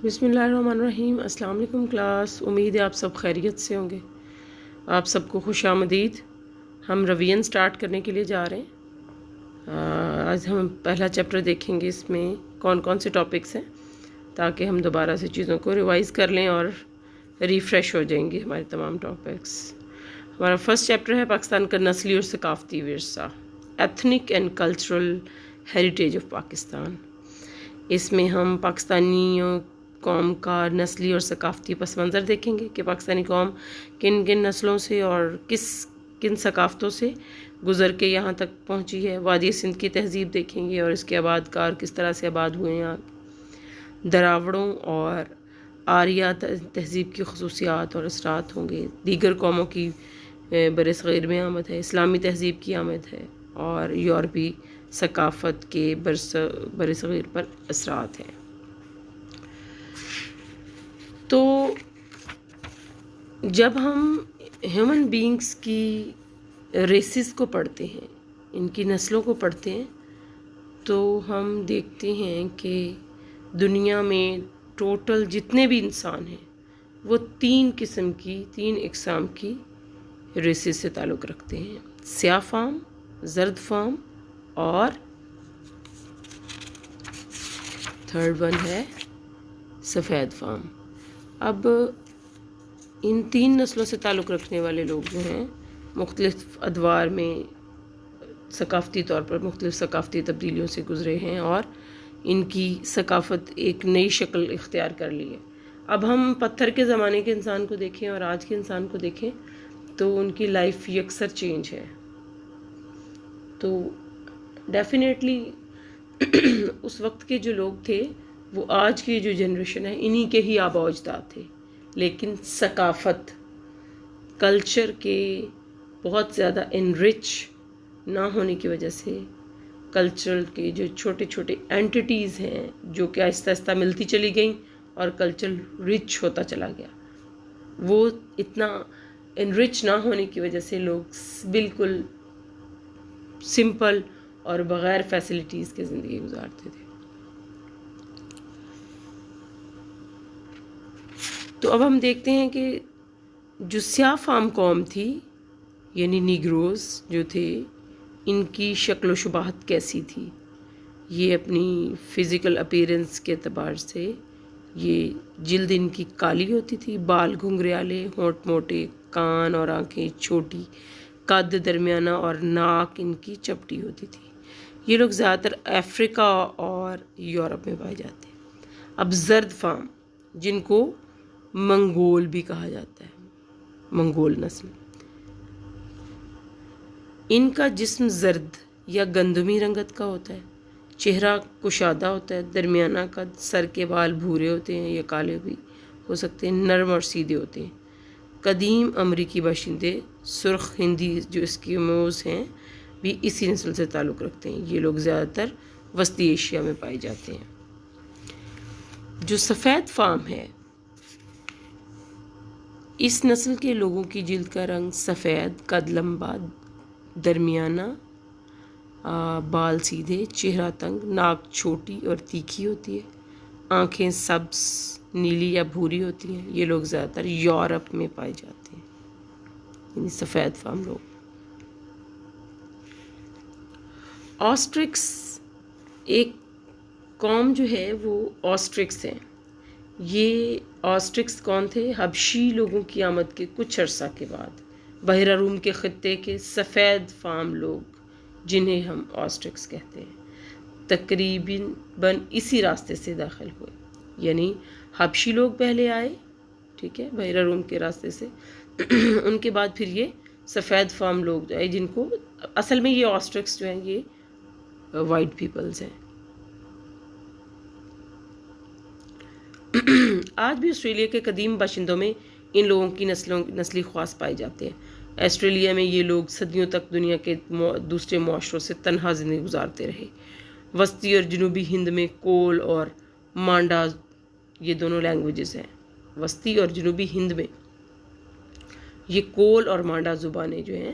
بسم اللہ الرحمن الرحیم۔ السلام علیکم کلاس، امید ہے آپ سب خیریت سے ہوں گے۔ آپ سب کو خوش آمدید۔ ہم رویژن سٹارٹ کرنے کے لیے جا رہے ہیں۔ آج ہم پہلا چیپٹر دیکھیں گے، اس میں کون کون سے ٹاپکس ہیں، تاکہ ہم دوبارہ سے چیزوں کو ریوائز کر لیں اور ریفریش ہو جائیں گے ہمارے تمام ٹاپکس۔ ہمارا فرسٹ چیپٹر ہے پاکستان کا نسلی اور ثقافتی ورثہ، ethnic and cultural heritage of Pakistan. اس میں ہم پاکستانیوں قوم کا نسلی اور ثقافتی پس منظر دیکھیں گے کہ پاکستانی قوم کن کن نسلوں سے اور کن ثقافتوں سے گزر کے یہاں تک پہنچی ہے۔ وادی سندھ کی تہذیب دیکھیں گے اور اس کے آباد کار کس طرح سے آباد ہوئے ہیں۔ دراوڑوں اور آریہ تہذیب کی خصوصیات اور اثرات ہوں گے۔ دیگر قوموں کی بر صغیر میں آمد ہے، اسلامی تہذیب کی آمد ہے اور یورپی ثقافت کے بر صغیر پر اثرات ہیں۔ تو جب ہم ہیومن بینگز کی ریسز کو پڑھتے ہیں، ان کی نسلوں کو پڑھتے ہیں، تو ہم دیکھتے ہیں کہ دنیا میں ٹوٹل جتنے بھی انسان ہیں وہ تین اقسام کی ریسز سے تعلق رکھتے ہیں: سیاہ فام، زرد فام اور تھرڈ ون ہے سفید فام۔ اب ان تین نسلوں سے تعلق رکھنے والے لوگ جو ہیں مختلف ادوار میں ثقافتی طور پر مختلف ثقافتی تبدیلیوں سے گزرے ہیں اور ان کی ثقافت ایک نئی شکل اختیار کر لی ہے۔ اب ہم پتھر کے زمانے کے انسان کو دیکھیں اور آج کے انسان کو دیکھیں تو ان کی لائف یکسر چینج ہے۔ تو ڈیفینیٹلی اس وقت کے جو لوگ تھے وہ آج کی جو جنریشن ہے انہی کے ہی آباء و اجداد تھے، لیکن ثقافت کلچر کے بہت زیادہ انرچ نہ ہونے کی وجہ سے کلچر کے جو چھوٹے چھوٹے اینٹیٹیز ہیں جو کہ آہستہ آہستہ ملتی چلی گئیں اور کلچر رچ ہوتا چلا گیا، وہ اتنا انرچ نہ ہونے کی وجہ سے لوگ بالکل سمپل اور بغیر فیسلٹیز کے زندگی گزارتے تھے۔ تو اب ہم دیکھتے ہیں کہ جو سیاہ فام قوم تھی، یعنی نیگروز جو تھے، ان کی شکل و شباہت کیسی تھی۔ یہ اپنی فزیکل اپیرنس کے اعتبار سے یہ جلد ان کی کالی ہوتی تھی، بال گھنگریالے، ہونٹ موٹے، کان اور آنکھیں چھوٹی، قد درمیانہ اور ناک ان کی چپٹی ہوتی تھی۔ یہ لوگ زیادہ تر افریقہ اور یورپ میں پائے جاتے ہیں۔ اب زرد فام، جن کو منگول بھی کہا جاتا ہے، منگول نسل، ان کا جسم زرد یا گندمی رنگت کا ہوتا ہے، چہرہ کشادہ ہوتا ہے، درمیانہ قد، سر کے بال بھورے ہوتے ہیں یا کالے بھی ہو سکتے ہیں، نرم اور سیدھے ہوتے ہیں۔ قدیم امریکی باشندے سرخ ہندی جو اسکیموز ہیں بھی اسی نسل سے تعلق رکھتے ہیں۔ یہ لوگ زیادہ تر وسطی ایشیا میں پائے جاتے ہیں۔ جو سفید فام ہے، اس نسل کے لوگوں کی جلد کا رنگ سفید، قد لمبا، درمیانہ، بال سیدھے، چہرہ تنگ، ناک چھوٹی اور تیکھی ہوتی ہے، آنکھیں سبز، نیلی یا بھوری ہوتی ہیں۔ یہ لوگ زیادہ تر یورپ میں پائے جاتے ہیں، یعنی سفید فام لوگ۔ آسٹرکس، ایک قوم جو ہے وہ آسٹرکس ہیں۔ یہ آسٹرکس کون تھے؟ حبشی لوگوں کی آمد کے کچھ عرصہ کے بعد بحیرہ روم کے خطے کے سفید فام لوگ، جنہیں ہم آسٹرکس کہتے ہیں، تقریباً اسی راستے سے داخل ہوئے۔ یعنی حبشی لوگ پہلے آئے، ٹھیک ہے، بحیرہ روم کے راستے سے، ان کے بعد پھر یہ سفید فام لوگ جو آئے، جن کو اصل میں یہ آسٹرکس جو ہیں یہ وائٹ پیپلز ہیں۔ آج بھی آسٹریلیا کے قدیم باشندوں میں ان لوگوں کی نسلی خواص پائے جاتے ہیں۔ آسٹریلیا میں یہ لوگ صدیوں تک دنیا کے دوسرے معاشروں سے تنہا زندگی گزارتے رہے۔ وسطی اور جنوبی ہند میں کول اور مانڈا، یہ دونوں لینگویجز ہیں۔ وسطی اور جنوبی ہند میں یہ کول اور مانڈا زبانیں جو ہیں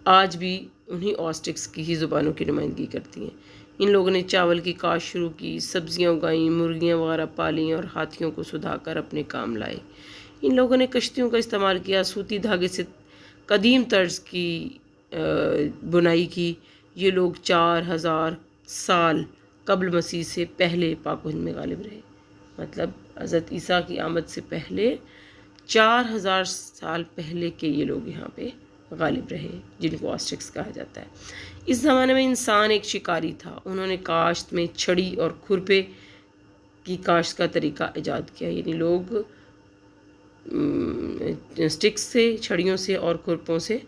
آج بھی انہی آسٹرکس کی ہی زبانوں کی نمائندگی کرتی ہیں۔ ان لوگوں نے چاول کی کاشت شروع کی، سبزیاں اگائیں، مرغیاں وغیرہ پالیں اور ہاتھیوں کو سدھا کر اپنے کام لائے۔ ان لوگوں نے کشتیوں کا استعمال کیا، سوتی دھاگے سے قدیم طرز کی بنائی کی۔ یہ لوگ 4000 سال قبل مسیح سے پہلے پاک و ہند میں غالب رہے، مطلب حضرت عیسیٰ کی آمد سے پہلے 4000 سال پہلے کے یہ لوگ یہاں پہ غالب رہے، جن کو آسٹرکس کہا جاتا ہے۔ اس زمانے میں انسان ایک شکاری تھا۔ انہوں نے کاشت میں چھڑی اور کھرپے کی کاشت کا طریقہ ایجاد کیا، یعنی لوگ سٹکس سے، چھڑیوں سے اور کھرپوں سے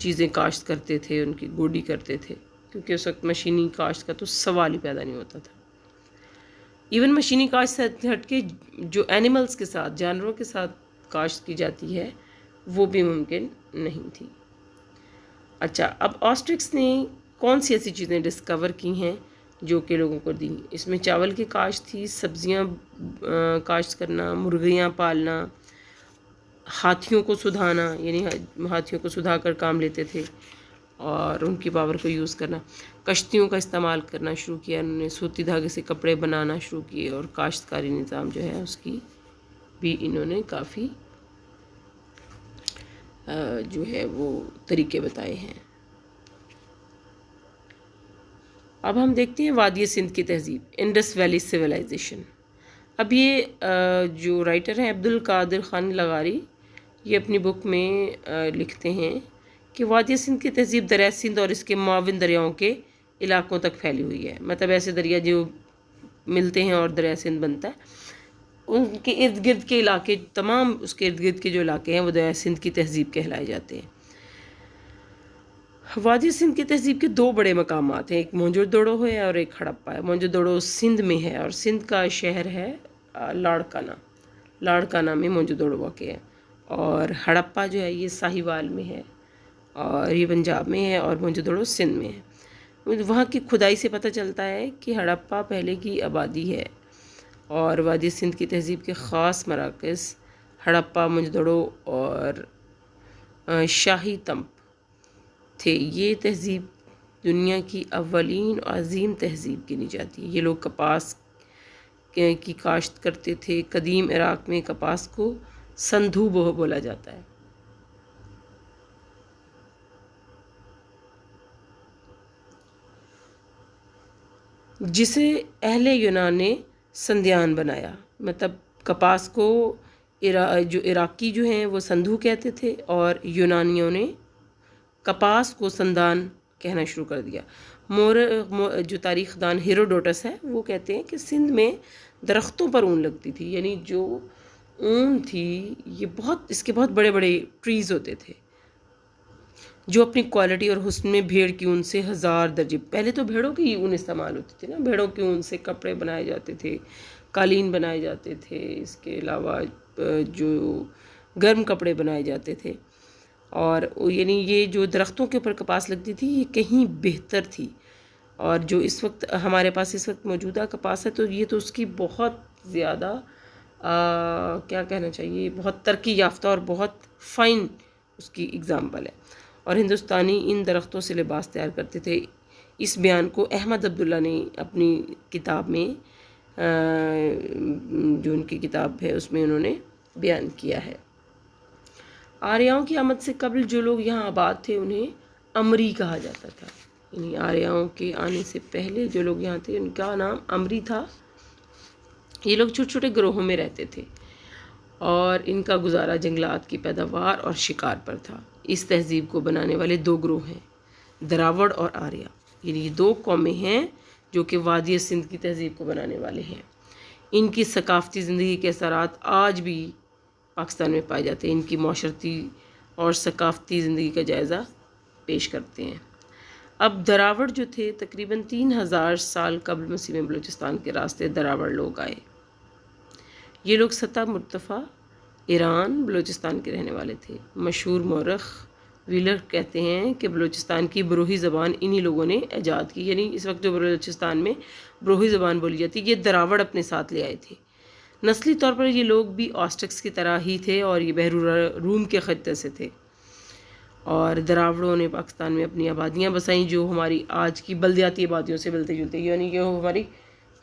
چیزیں کاشت کرتے تھے، ان کی گوڈی کرتے تھے، کیونکہ اس وقت مشینی کاشت کا تو سوال ہی پیدا نہیں ہوتا تھا۔ ایون مشینی کاشت سے ہٹ کے جو اینیملز کے ساتھ، جانوروں کے ساتھ کاشت کی جاتی ہے، وہ بھی ممکن نہیں تھی۔ اچھا، اب آسٹرکس نے کون سی ایسی چیزیں ڈسکور کی ہیں جو کہ لوگوں کو دیں؟ اس میں چاول کی کاشت تھی، سبزیاں کاشت کرنا، مرغیاں پالنا، ہاتھیوں کو سدھانا، یعنی ہاتھیوں کو سدھا کر کام لیتے تھے اور ان کی پاور کو یوز کرنا، کشتیوں کا استعمال کرنا شروع کیا انہوں نے، سوتی دھاگے سے کپڑے بنانا شروع کیے، اور کاشتکاری نظام جو ہے اس کی بھی انہوں نے کافی جو ہے وہ طریقے بتائے ہیں۔ اب ہم دیکھتے ہیں وادی سندھ کی تہذیب، انڈس ویلی سویلائزیشن۔ اب یہ جو رائٹر ہیں عبد القادر خان لغاری، یہ اپنی بک میں لکھتے ہیں کہ وادی سندھ کی تہذیب دریائے سندھ اور اس کے معاون دریاؤں کے علاقوں تک پھیلی ہوئی ہے، مطلب ایسے دریا جو ملتے ہیں اور دریائے سندھ بنتا ہے، ان کے ارد گرد کے علاقے، تمام اس کے ارد گرد کے جو علاقے ہیں وہ دریائے سندھ کی تہذیب کہلائے جاتے ہیں۔ وادی سندھ کی تہذیب کے دو بڑے مقامات ہیں، ایک موہنجو دڑو ہے اور ایک ہڑپا ہے۔ موہنجو دڑو سندھ میں ہے اور سندھ کا شہر ہے لاڑکانہ، لاڑکانہ میں موہنجو دڑو واقع ہے، اور ہڑپا جو ہے یہ ساہیوال میں ہے اور یہ پنجاب میں ہے، اور موہنجو دڑو سندھ میں ہے۔ وہاں کی کھدائی سے پتہ چلتا ہے کہ ہڑپا پہلے کی آبادی ہے، اور وادی سندھ کی تہذیب کے خاص مراکز ہڑپا، موہنجو دڑو اور شاہی تمپ تھے۔ یہ تہذیب دنیا کی اولین عظیم تہذیب گنی جاتی ہے۔ یہ لوگ کپاس کی کاشت کرتے تھے۔ قدیم عراق میں کپاس کو سندھو بولا جاتا ہے۔ جسے اہل یونان نے سندیان بنایا، مطلب کپاس کو جو عراقی جو ہیں وہ سندھو کہتے تھے، اور یونانیوں نے کپاس کو سندان کہنا شروع کر دیا۔ جو تاریخ دان ہیروڈوٹس ہے وہ کہتے ہیں کہ سندھ میں درختوں پر اون لگتی تھی، یعنی جو اون تھی یہ اس کے بہت بڑے بڑے ٹریز ہوتے تھے جو اپنی کوالٹی اور حسن میں بھیڑ کی اون سے 1000 درجے، پہلے تو بھیڑوں کی اون استعمال ہوتی تھی نا، بھیڑوں کی اون سے کپڑے بنائے جاتے تھے، قالین بنائے جاتے تھے، اس کے علاوہ جو گرم کپڑے بنائے جاتے تھے، اور یعنی یہ جو درختوں کے اوپر کپاس لگتی تھی یہ کہیں بہتر تھی، اور جو اس وقت ہمارے پاس اس وقت موجودہ کپاس ہے تو یہ تو اس کی بہت زیادہ کیا کہنا چاہیے، بہت ترقی یافتہ اور بہت فائن اس کی اگزامپل ہے، اور ہندوستانی ان درختوں سے لباس تیار کرتے تھے۔ اس بیان کو احمد عبداللہ نے اپنی کتاب میں، جو ان کی کتاب ہے اس میں انہوں نے بیان کیا ہے۔ آریاؤں کی آمد سے قبل جو لوگ یہاں آباد تھے انہیں امری کہا جاتا تھا، یعنی آریاؤں کے آنے سے پہلے جو لوگ یہاں تھے ان کا نام امری تھا۔ یہ لوگ چھوٹے چھوٹے گروہوں میں رہتے تھے اور ان کا گزارا جنگلات کی پیداوار اور شکار پر تھا۔ اس تہذیب کو بنانے والے دو گروہ ہیں، دراوڑ اور آریا، یعنی یہ دو قومیں ہیں جو کہ وادی سندھ کی تہذیب کو بنانے والے ہیں۔ ان کی ثقافتی زندگی کے اثرات آج بھی پاکستان میں پائے جاتے ہیں، ان کی معاشرتی اور ثقافتی زندگی کا جائزہ پیش کرتے ہیں۔ اب دراوڑ جو تھے تقریباً 3000 سال قبل مسیح میں بلوچستان کے راستے دراوڑ لوگ آئے۔ یہ لوگ سطح مرتفع ایران بلوچستان کے رہنے والے تھے۔ مشہور مورخ ویلر کہتے ہیں کہ بلوچستان کی بروہی زبان انہی لوگوں نے ایجاد کی، یعنی اس وقت جو بلوچستان میں بروہی زبان بولی جاتی یہ دراوڑ اپنے ساتھ لے آئے تھے۔ نسلی طور پر یہ لوگ بھی آسٹرکس کی طرح ہی تھے اور یہ بحر روم کے خطے سے تھے، اور دراوڑوں نے پاکستان میں اپنی آبادیاں بسائیں جو ہماری آج کی بلدیاتی آبادیوں سے ملتے جلتے، یعنی کہ وہ ہماری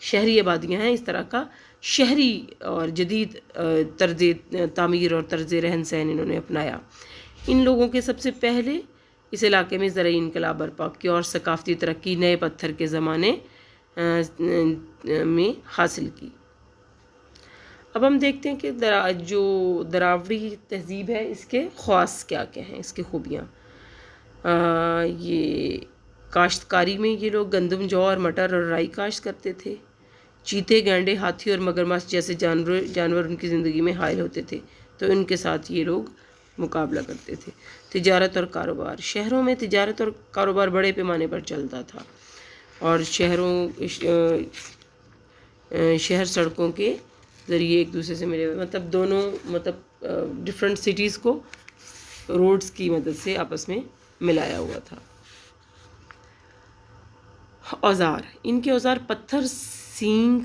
شہری آبادیاں ہیں۔ اس طرح کا شہری اور جدید طرز تعمیر اور طرز رہن سہن انہوں نے اپنایا۔ ان لوگوں کے سب سے پہلے اس علاقے میں زرعی انقلاب برپا کیا اور ثقافتی ترقی نئے پتھر کے زمانے میں حاصل کی۔ اب ہم دیکھتے ہیں کہ جو دراوڑی تہذیب ہے اس کے خواص کیا کیا ہیں، اس کی خوبیاں۔ یہ کاشتکاری میں یہ لوگ گندم، جو اور مٹر اور رائی کاشت کرتے تھے۔ چیتے، گینڈے، ہاتھی اور مگرمچھ جیسے جانور ان کی زندگی میں حائل ہوتے تھے، تو ان کے ساتھ یہ لوگ مقابلہ کرتے تھے۔ تجارت اور کاروبار، شہروں میں تجارت اور کاروبار بڑے پیمانے پر چلتا تھا، اور شہر سڑکوں کے ذریعے ایک دوسرے سے ملے ہوئے، مطلب دونوں ڈفرینٹ سٹیز کو روڈز کی مدد سے آپس میں ملایا ہوا تھا۔ اوزار، ان کے اوزار پتھر، سینگ،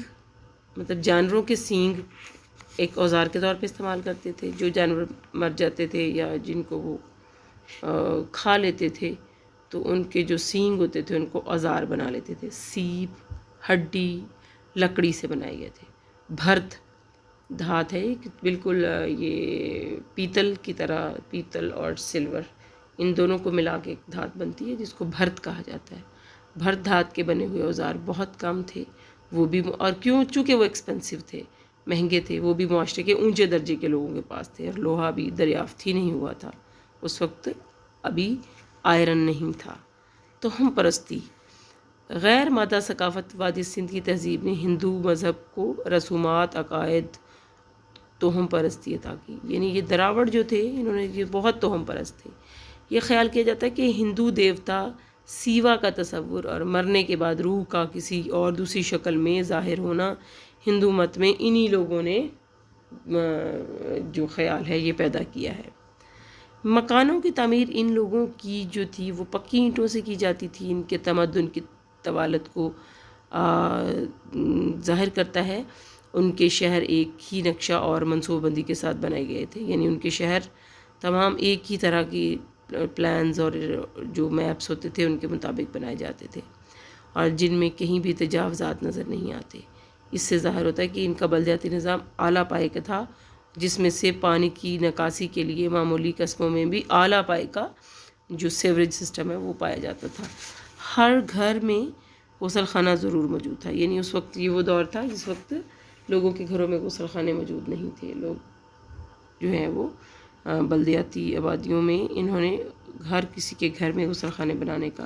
مطلب جانوروں کے سینگ ایک اوزار کے طور پہ استعمال کرتے تھے۔ جو جانور مر جاتے تھے یا جن کو وہ کھا لیتے تھے تو ان کے جو سینگ ہوتے تھے ان کو اوزار بنا لیتے تھے۔ سیپ، ہڈی لکڑی سے بنائے گئے تھے۔ بھرت، دھات ہے بالکل یہ پیتل کی طرح، پیتل اور سلور ان دونوں کو ملا کے ایک دھات بنتی ہے جس کو بھرت کہا جاتا ہے۔ بھرت دھات کے بنے ہوئے اوزار بہت کم تھے، وہ بھی، اور چونکہ وہ ایکسپینسو تھے، مہنگے تھے، وہ بھی معاشرے کے اونچے درجے کے لوگوں کے پاس تھے، اور لوہا بھی دریافت ہی نہیں ہوا تھا اس وقت، ابھی آئرن نہیں تھا۔ توہم پرستی، غیر مادہ ثقافت، وادی سندھ کی تہذیب نے ہندو مذہب کو رسومات، عقائد، توہم پرستی عطا کی۔ یعنی یہ دراوڑ جو تھے انہوں نے یہ بہت توہم پرست تھے۔ یہ خیال کیا جاتا ہے کہ ہندو دیوتا سیوا کا تصور اور مرنے کے بعد روح کا کسی اور دوسری شکل میں ظاہر ہونا ہندو مت میں انہی لوگوں نے جو خیال ہے یہ پیدا کیا ہے۔ مکانوں کی تعمیر ان لوگوں کی جو تھی وہ پکی اینٹوں سے کی جاتی تھی۔ ان کے تمدن کی طوالت کو ظاہر کرتا ہے۔ ان کے شہر ایک ہی نقشہ اور منصوبہ بندی کے ساتھ بنائے گئے تھے، یعنی ان کے شہر تمام ایک ہی طرح کی پلانز اور جو میپس ہوتے تھے ان کے مطابق بنائے جاتے تھے، اور جن میں کہیں بھی تجاوزات نظر نہیں آتے۔ اس سے ظاہر ہوتا ہے کہ ان کا بلدیاتی نظام اعلیٰ پائے کا تھا، جس میں سے پانی کی نکاسی کے لیے معمولی قصبوں میں بھی اعلیٰ پائے کا جو سیوریج سسٹم ہے وہ پایا جاتا تھا۔ ہر گھر میں غسل خانہ ضرور موجود تھا، یعنی اس وقت یہ وہ دور تھا جس وقت لوگوں کے گھروں میں غسل خانے موجود نہیں تھے۔ لوگ جو ہیں وہ بلدیاتی آبادیوں میں انہوں نے ہر کسی کے گھر میں غسل خانے بنانے کا